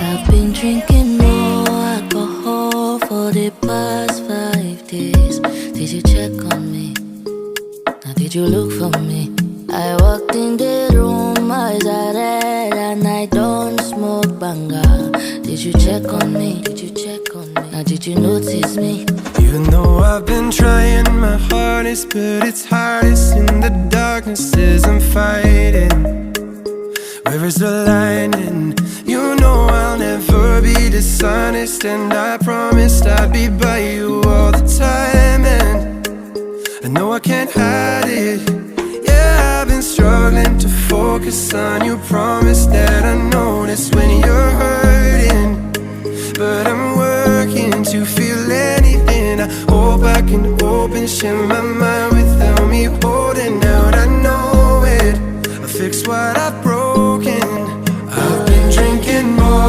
I've been drinking more alcohol for the past 5 days. Did you check on me? Now did you look for me? I walked in the room, eyes are red, and I don't smoke banga. Did you check on me? Did you check on me? Now did you notice me? Even though I've been trying my hardest, but it's hardest in the darkness as I'm fighting. Where is the lining? You know I'll never be dishonest, and I promised I'd be by you all the time. And I know I can't hide it. Yeah, I've been struggling to focus on your promise that I notice when you're hurting. But I'm working to feel anything. I hope I can share my mind